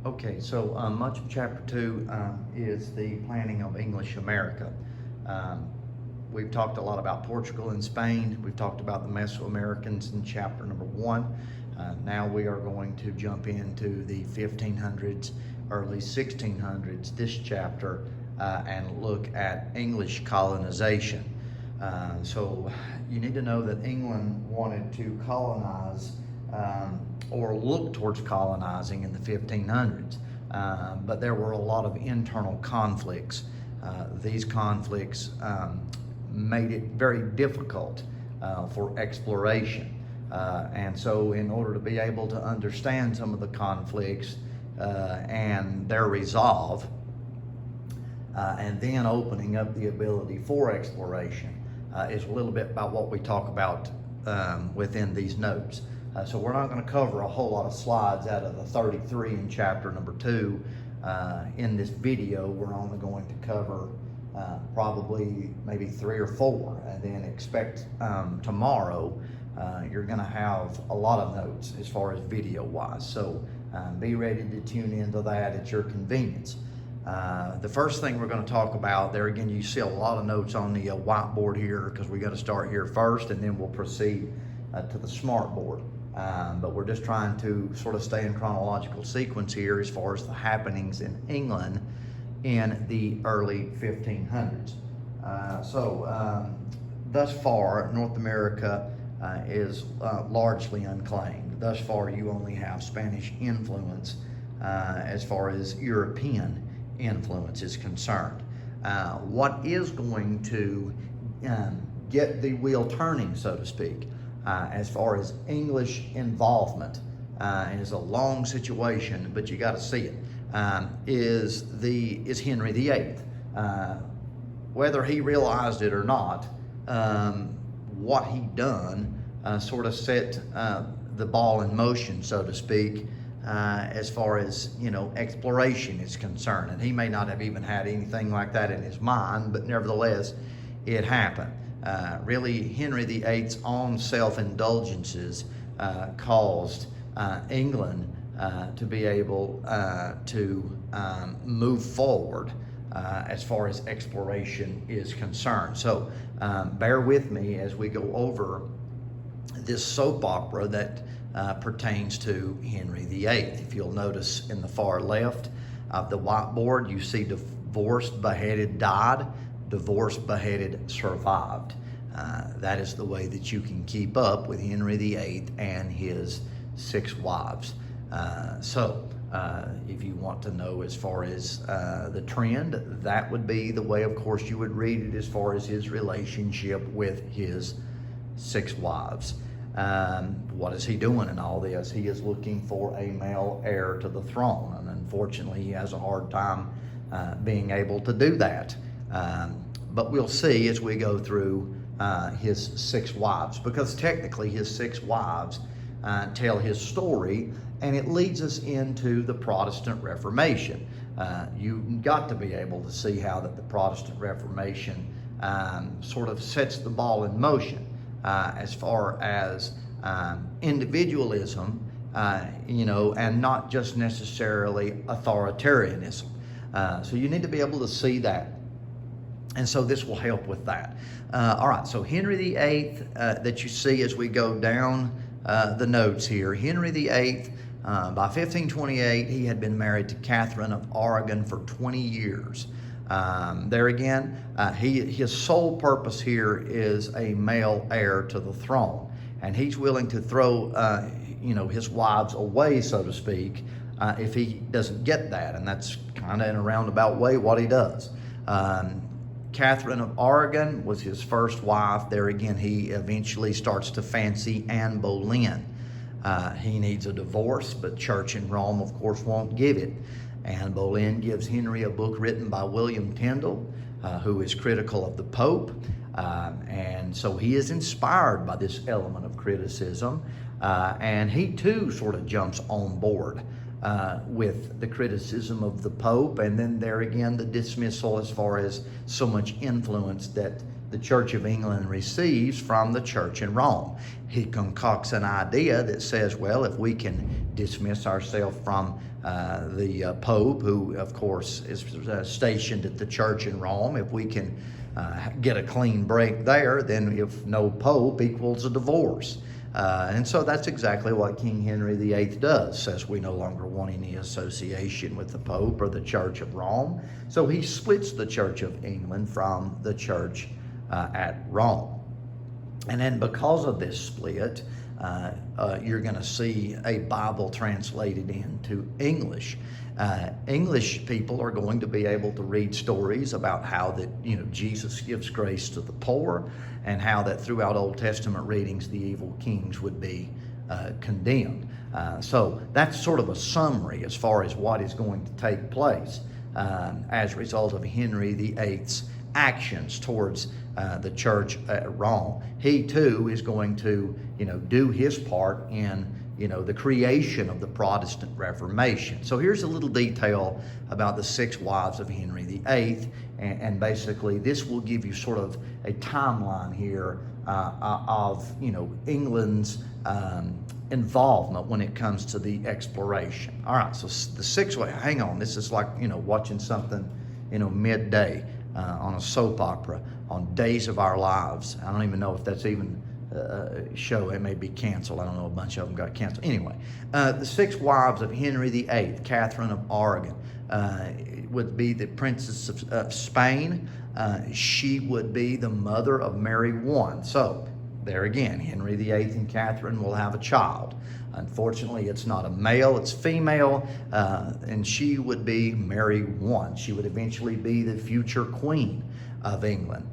Okay, so much of chapter 2 is the planning of English America. We've talked a lot about Portugal and Spain. We've talked about the Mesoamericans in chapter number 1. Now we are going to jump into the 1500s, early 1600s, this chapter, and look at English colonization. So you need to know that England wanted to colonize or look towards colonizing in the 1500s, but there were a lot of internal conflicts. These conflicts made it very difficult for exploration, and so in order to be able to understand some of the conflicts and their resolve, and then opening up the ability for exploration is a little bit about what we talk about within these notes. So we're not going to cover a whole lot of slides out of the 33 in chapter number 2 in this video. We're only going to cover probably maybe 3 or 4, and then expect tomorrow you're going to have a lot of notes as far as video wise. So be ready to tune into that at your convenience. The first thing we're going to talk about, there again you see a lot of notes on the whiteboard here, because we got to start here first and then we'll proceed to the smart board. But we're just trying to sort of stay in chronological sequence here as far as the happenings in England in the early 1500s. Thus far, North America is largely unclaimed. Thus far, you only have Spanish influence as far as European influence is concerned. What is going to get the wheel turning, so to speak, as far as English involvement, and it's a long situation, but you got to see it, is Henry VIII. Whether he realized it or not, what he done sort of set the ball in motion, so to speak, as far as exploration is concerned. And he may not have even had anything like that in his mind, but nevertheless, it happened. Really, Henry VIII's own self-indulgences caused England to be able to move forward as far as exploration is concerned. So bear with me as we go over this soap opera that pertains to Henry VIII. If you'll notice in the far left of the whiteboard, you see divorced, beheaded, died. Divorced, beheaded, survived. That is the way that you can keep up with Henry VIII and his 6 wives. If you want to know as far as the trend, that would be the way, of course, you would read it as far as his relationship with his 6 wives. What is he doing in all this? He is looking for a male heir to the throne, and unfortunately he has a hard time being able to do that. But we'll see as we go through his 6 wives, because technically his 6 wives tell his story, and it leads us into the Protestant Reformation. You've got to be able to see how that the Protestant Reformation sort of sets the ball in motion as far as individualism, and not just necessarily authoritarianism. So you need to be able to see that. And so this will help with that. All right, so Henry VIII that you see as we go down the notes here. Henry VIII, by 1528, he had been married to Catherine of Aragon for 20 years. There again, his sole purpose here is a male heir to the throne. And he's willing to throw his wives away, so to speak, if he doesn't get that. And that's kind of in a roundabout way what he does. Catherine of Aragon was his first wife. There again, he eventually starts to fancy Anne Boleyn. He needs a divorce, but church in Rome, of course, won't give it. Anne Boleyn gives Henry a book written by William Tyndale, who is critical of the Pope. And so he is inspired by this element of criticism. And he too sort of jumps on board with the criticism of the Pope, and then there again the dismissal as far as so much influence that the Church of England receives from the church in Rome. He concocts an idea that says, well, if we can dismiss ourselves from the Pope, who, of course, is stationed at the church in Rome. If we can get a clean break there, then if no Pope equals a divorce. And so that's exactly what King Henry VIII does, says we no longer want any association with the Pope or the Church of Rome. So he splits the Church of England from the Church at Rome. And then because of this split, you're going to see a Bible translated into English. English people are going to be able to read stories about how that, Jesus gives grace to the poor, and how that throughout Old Testament readings the evil kings would be condemned. So that's sort of a summary as far as what is going to take place as a result of Henry VIII's actions towards the church at Rome. He too is going to, do his part in, the creation of the Protestant Reformation. So here's a little detail about the 6 wives of Henry VIII, and basically this will give you sort of a timeline here of, England's involvement when it comes to the exploration. All right, so the 6 way. Hang on, this is like, watching something, midday. On a soap opera on Days of Our Lives. I don't even know if that's even a show. It may be canceled. I don't know. A bunch of them got canceled. Anyway, the 6 wives of Henry VIII, Catherine of Aragon, would be the Princess of Spain. She would be the mother of Mary I. So there again, Henry VIII and Catherine will have a child. Unfortunately, it's not a male, it's female, and she would be Mary I. She would eventually be the future Queen of England.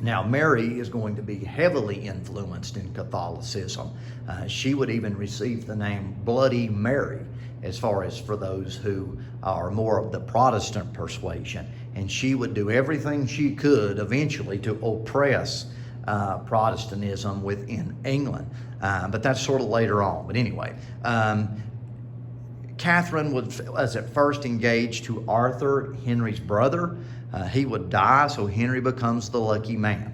Now, Mary is going to be heavily influenced in Catholicism. She would even receive the name Bloody Mary, as far as for those who are more of the Protestant persuasion. And she would do everything she could eventually to oppress Protestantism within England. But that's sort of later on. But anyway, Catherine was at first engaged to Arthur, Henry's brother. He would die, so Henry becomes the lucky man.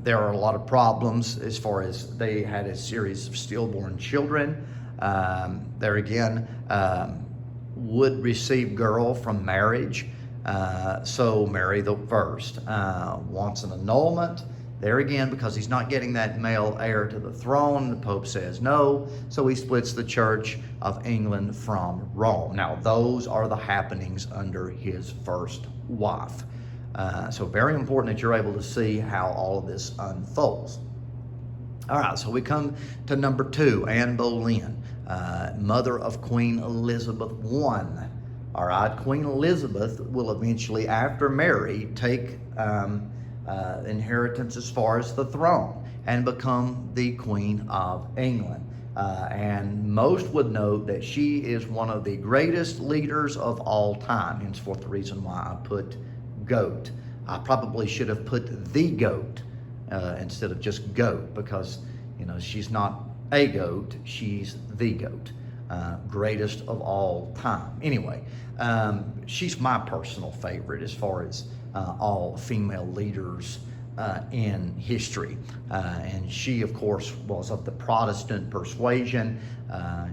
There are a lot of problems as far as they had a series of stillborn children. There again, would receive girl from marriage. So Mary the First wants an annulment. There again, because he's not getting that male heir to the throne, the Pope says no, so he splits the Church of England from Rome. Now, those are the happenings under his first wife. So very important that you're able to see how all of this unfolds. All right, so we come to number 2, Anne Boleyn, mother of Queen Elizabeth I. All right, Queen Elizabeth will eventually, after Mary, take inheritance as far as the throne and become the Queen of England. And most would note that she is one of the greatest leaders of all time, henceforth the reason why I put GOAT. I probably should have put the GOAT instead of just GOAT, because she's not a GOAT, she's the GOAT, greatest of all time. Anyway, she's my personal favorite as far as all female leaders in history. And she, of course, was of the Protestant persuasion.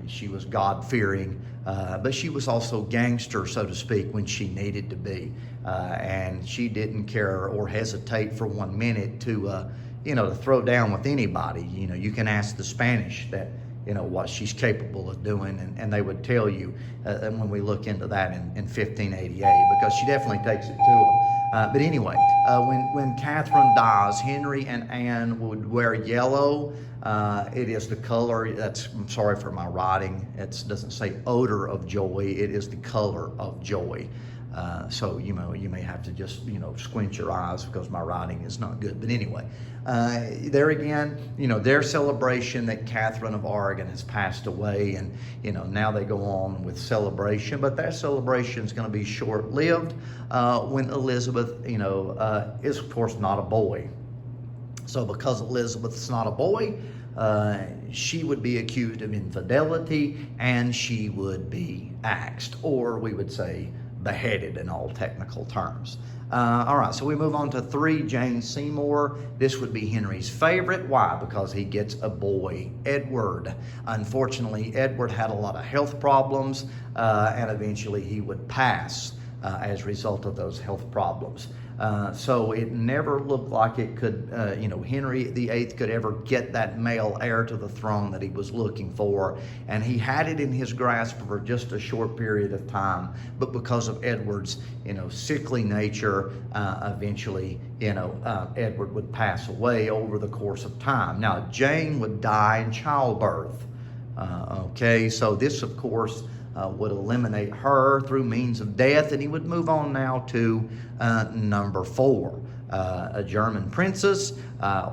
She was God-fearing, but she was also gangster, so to speak, when she needed to be. And she didn't care or hesitate for 1 minute to throw down with anybody. You can ask the Spanish that, what she's capable of doing, and they would tell you when we look into that in 1588, because she definitely takes it to them. But anyway, when Catherine dies, Henry and Anne would wear yellow. It is the color, I'm sorry for my writing, it doesn't say odor of joy, it is the color of joy. So you may have to just squint your eyes because my writing is not good. But anyway, there again, their celebration that Catherine of Aragon has passed away, and now they go on with celebration. But that celebration is going to be short-lived when Elizabeth, is of course not a boy. So because Elizabeth's not a boy, she would be accused of infidelity, and she would be axed, or we would say beheaded in all technical terms. All right, so we move on to 3, Jane Seymour. This would be Henry's favorite. Why? Because he gets a boy, Edward. Unfortunately, Edward had a lot of health problems, and eventually he would pass as a result of those health problems. So it never looked like it could, Henry VIII could ever get that male heir to the throne that he was looking for. And he had it in his grasp for just a short period of time. But because of Edward's, sickly nature, eventually, Edward would pass away over the course of time. Now, Jane would die in childbirth. Okay, so this, of course, would eliminate her through means of death, and he would move on now to number 4, a German princess.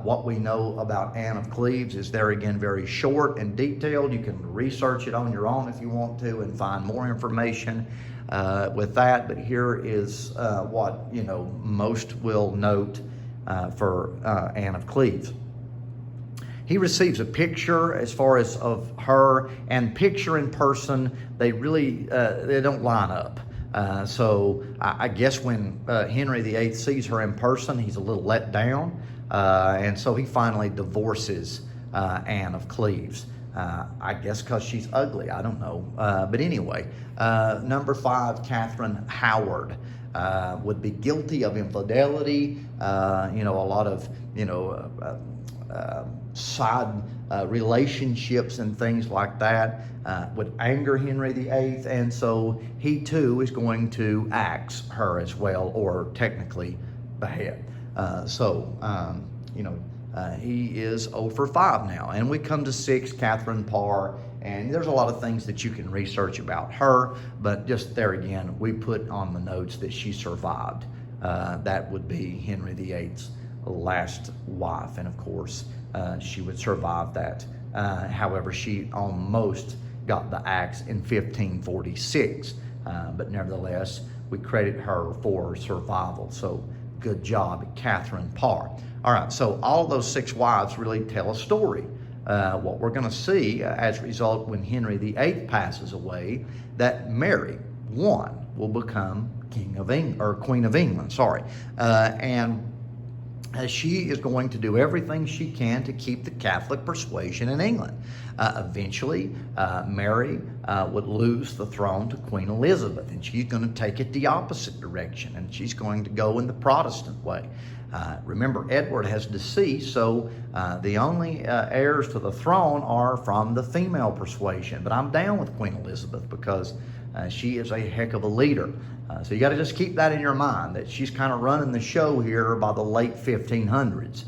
What we know about Anne of Cleves is there again very short and detailed. You can research it on your own if you want to and find more information with that, but here is what most will note for Anne of Cleves. He receives a picture as far as of her, and picture in person, they really, they don't line up. So I guess when Henry VIII sees her in person, he's a little let down. And so he finally divorces Anne of Cleves. I guess because she's ugly, I don't know. But anyway, number 5, Catherine Howard. Would be guilty of infidelity, a lot of, side relationships and things like that would anger Henry VIII, and so he too is going to axe her as well, or technically behead. He is 0 for 5 now. And we come to 6, Catherine Parr, and there's a lot of things that you can research about her, but just there again, we put on the notes that she survived. That would be Henry VIII's last wife, and of course, she would survive that. However, she almost got the axe in 1546, but nevertheless, we credit her for survival. So good job, Catherine Parr. All right, so all those 6 wives really tell a story. What we're going to see as a result when Henry VIII passes away, that Mary, will become Queen of England. And she is going to do everything she can to keep the Catholic persuasion in England. Eventually, Mary would lose the throne to Queen Elizabeth, and she's going to take it the opposite direction, and she's going to go in the Protestant way. Remember, Edward has deceased, so the only heirs to the throne are from the female persuasion. But I'm down with Queen Elizabeth because she is a heck of a leader. So you got to just keep that in your mind, that she's kind of running the show here by the late 1500s.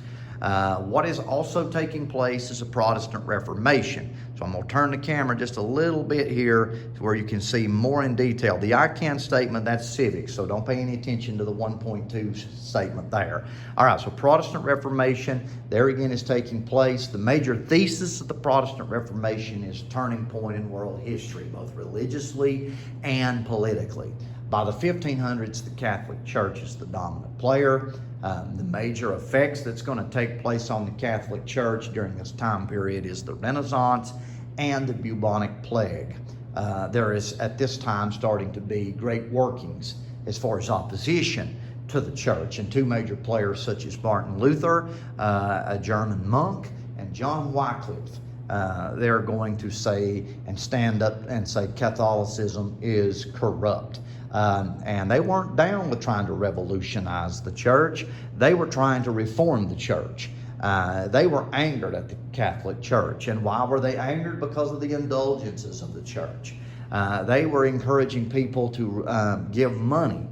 What is also taking place is a Protestant Reformation. So I'm going to turn the camera just a little bit here to where you can see more in detail. The I can statement, that's civics, so don't pay any attention to the 1.2 statement there. All right, so Protestant Reformation, there again is taking place. The major thesis of the Protestant Reformation is a turning point in world history, both religiously and politically. By the 1500s, the Catholic Church is the dominant player. The major effects that's going to take place on the Catholic Church during this time period is the Renaissance and the bubonic plague. There is at this time starting to be great workings as far as opposition to the church, and 2 major players such as Martin Luther, a German monk, and John Wycliffe. They're going to say and stand up and say Catholicism is corrupt. And they weren't down with trying to revolutionize the church. They were trying to reform the church. They were angered at the Catholic Church. And why were they angered? Because of the indulgences of the church. They were encouraging people to give money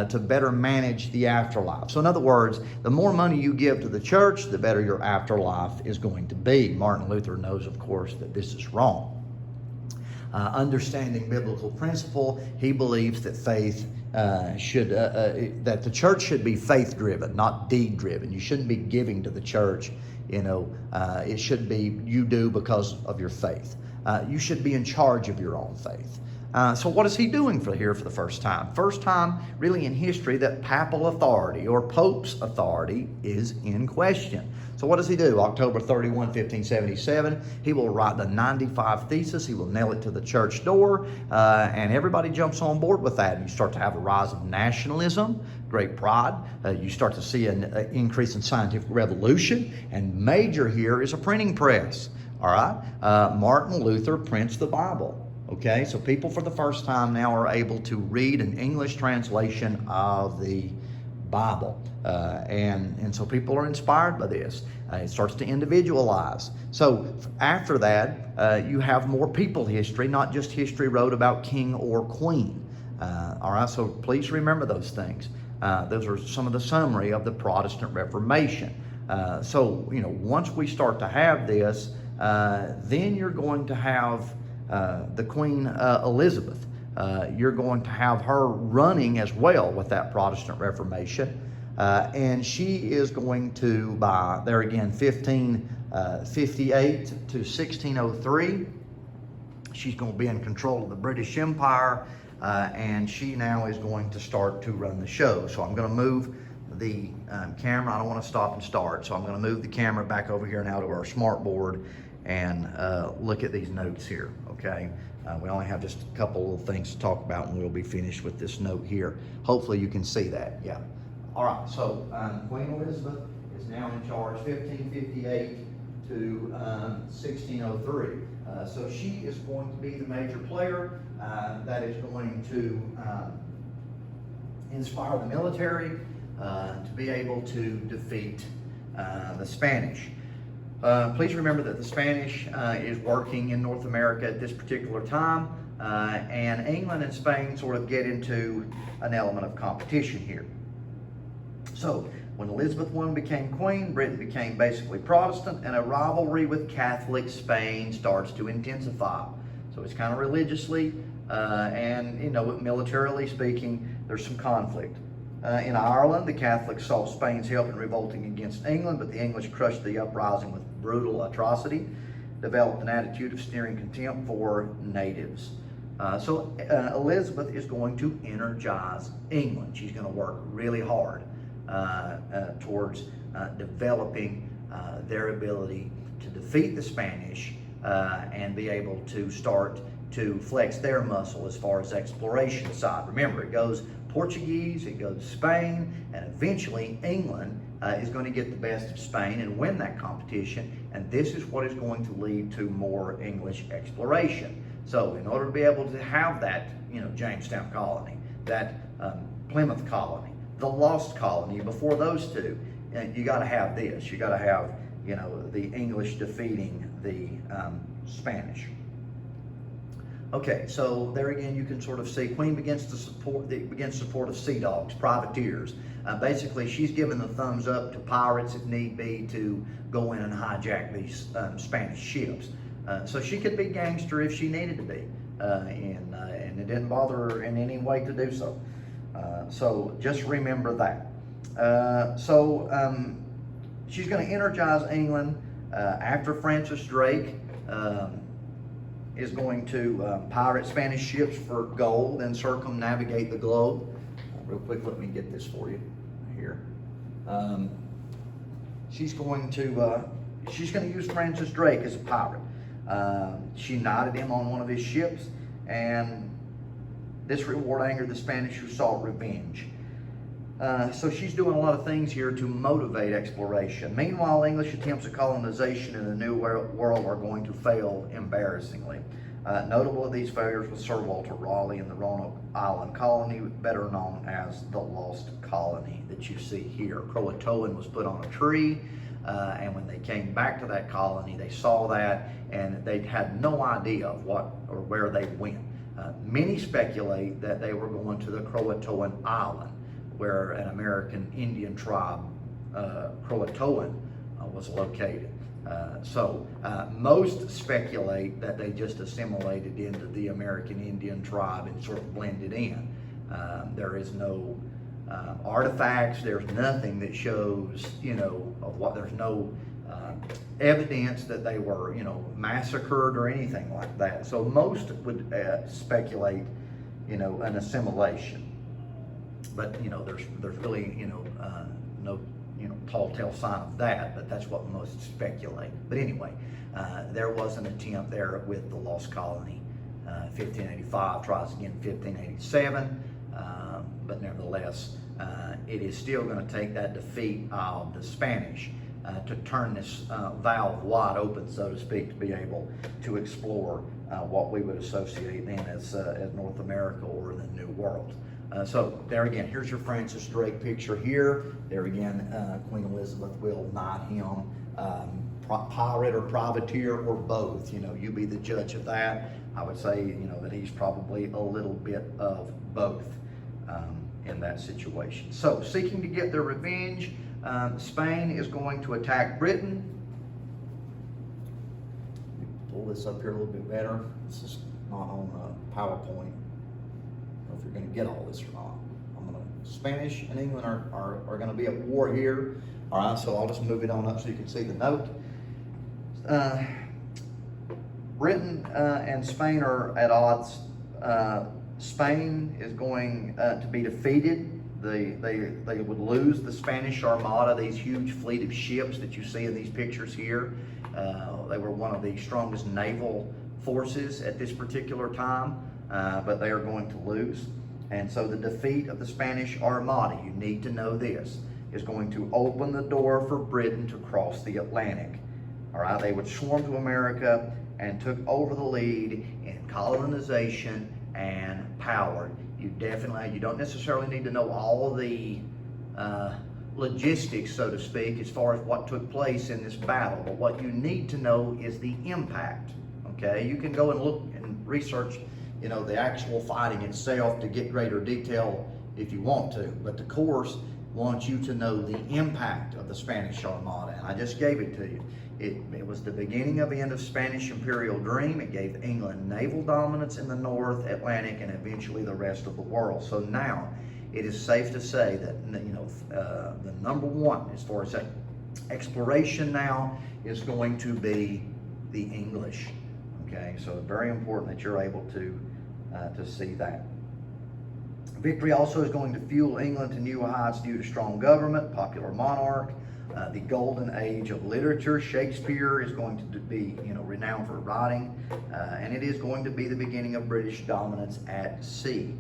to better manage the afterlife. So in other words, the more money you give to the church, the better your afterlife is going to be. Martin Luther knows, of course, that this is wrong. Understanding biblical principle, he believes that faith that the church should be faith-driven, not deed-driven. You shouldn't be giving to the church. It should be you do because of your faith. You should be in charge of your own faith. So what is he doing here for the first time? First time really in history that papal authority or Pope's authority is in question. So what does he do? October 31, 1577, he will write the 95 Thesis. He will nail it to the church door, and everybody jumps on board with that. You start to have a rise of nationalism, great pride. You start to see an increase in scientific revolution, and major here is a printing press. All right, Martin Luther prints the Bible. Okay, so people for the first time now are able to read an English translation of the Bible. And so people are inspired by this. It starts to individualize. So after that, you have more people history, not just history wrote about king or queen. All right, so please remember those things. Those are some of the summary of the Protestant Reformation. So, once we start to have this, then you're going to have the Queen Elizabeth. You're going to have her running as well with that Protestant Reformation. And she is going to, by there again, 1558 to 1603, she's going to be in control of the British Empire, and she now is going to start to run the show. So I'm going to move the camera. I don't want to stop and start, so I'm going to move the camera back over here now to our smart board and look at these notes here, okay? We only have just a couple of things to talk about, and we'll be finished with this note here. Hopefully you can see that, yeah. All right, so Queen Elizabeth is now in charge, 1558 to 1603. So she is going to be the major player that is going to inspire the military to be able to defeat the Spanish. Please remember that the Spanish is working in North America at this particular time, and England and Spain sort of get into an element of competition here. So when Elizabeth I became queen, Britain became basically Protestant, and a rivalry with Catholic Spain starts to intensify. So it's kind of religiously and militarily speaking, there's some conflict. In Ireland, the Catholics saw Spain's help in revolting against England, but the English crushed the uprising with brutal atrocity, developed an attitude of sneering contempt for natives. So Elizabeth is going to energize England. She's going to work really hard towards developing their ability to defeat the Spanish and be able to start to flex their muscle as far as exploration side. Remember, it goes Portuguese, it goes Spain, and eventually England is going to get the best of Spain and win that competition, and this is what is going to lead to more English exploration. So in order to be able to have that, Jamestown colony, that Plymouth colony, the lost colony before those two, you got to have this. You got to have, the English defeating the Spanish. Okay, so there again, you can sort of see Queen begins support of sea dogs, privateers. Basically, she's given the thumbs up to pirates if need be to go in and hijack these Spanish ships. So she could be gangster if she needed to be, and it didn't bother her in any way to do so. So just remember that. She's going to energize England after Francis Drake is going to pirate Spanish ships for gold and circumnavigate the globe. Real quick, let me get this for you here. She's going to use Francis Drake as a pirate. She knighted him on one of his ships, and this reward angered the Spanish, who sought revenge. So she's doing a lot of things here to motivate exploration. Meanwhile, English attempts at colonization in the New World are going to fail embarrassingly. Notable of these failures was Sir Walter Raleigh and the Roanoke Island colony, better known as the Lost Colony that you see here. Croatoan was put on a tree, and when they came back to that colony, they saw that, and they had no idea of what or where they went. Many speculate that they were going to the Croatoan Island, where an American Indian tribe, Croatoan, was located. Most speculate that they just assimilated into the American Indian tribe and sort of blended in. There is no artifacts, there's nothing that shows, of what, there's no evidence that they were, massacred or anything like that. So most would speculate, an assimilation. But, there's really, no, tall tale sign of that, but that's what most speculate. But anyway, there was an attempt there with the lost colony, 1585, tries again 1587, but nevertheless, it is still going to take that defeat of the Spanish to turn this valve wide open, so to speak, to be able to explore what we would associate then as North America or the New World. So there again, here's your Francis Drake picture here. There again, Queen Elizabeth will knight him, pirate or privateer or both. You be the judge of that. I would say, that he's probably a little bit of both in that situation. So seeking to get their revenge, Spain is going to attack Britain. Pull this up here a little bit better. This is not on PowerPoint. I don't know if you're going to get all this or not. Spanish and England are going to be at war here. All right, so I'll just move it on up so you can see the note. Britain and Spain are at odds. Spain is going to be defeated. They would lose the Spanish Armada, these huge fleet of ships that you see in these pictures here. They were one of the strongest naval forces at this particular time, but they are going to lose. And so the defeat of the Spanish Armada, you need to know this, is going to open the door for Britain to cross the Atlantic. All right, they would swarm to America and took over the lead in colonization and power. You don't necessarily need to know all the logistics, so to speak, as far as what took place in this battle. But what you need to know is the impact, okay? You can go and look and research, the actual fighting itself to get greater detail if you want to. But the course wants you to know the impact of the Spanish Armada, and I just gave it to you. It was the beginning of the end of Spanish imperial dream. It gave England naval dominance in the North Atlantic and eventually the rest of the world. So now it is safe to say that the number one as far as exploration now is going to be the English. Okay, so very important that you're able to see that. Victory also is going to fuel England to new heights due to strong government, popular monarch, the golden age of literature. Shakespeare is going to be, renowned for writing, and it is going to be the beginning of British dominance at sea.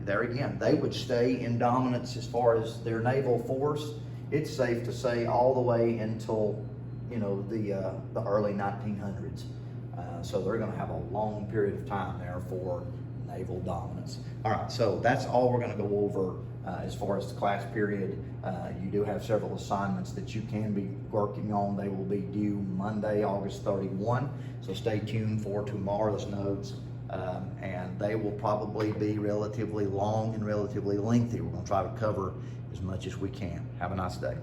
There again, they would stay in dominance as far as their naval force. It's safe to say all the way until, the early 1900s. So they're going to have a long period of time there for naval dominance. All right, so that's all we're going to go over as far as the class period. You do have several assignments that you can be working on. They will be due Monday, August 31. So stay tuned for tomorrow's notes. And they will probably be relatively long and relatively lengthy. We're going to try to cover as much as we can. Have a nice day.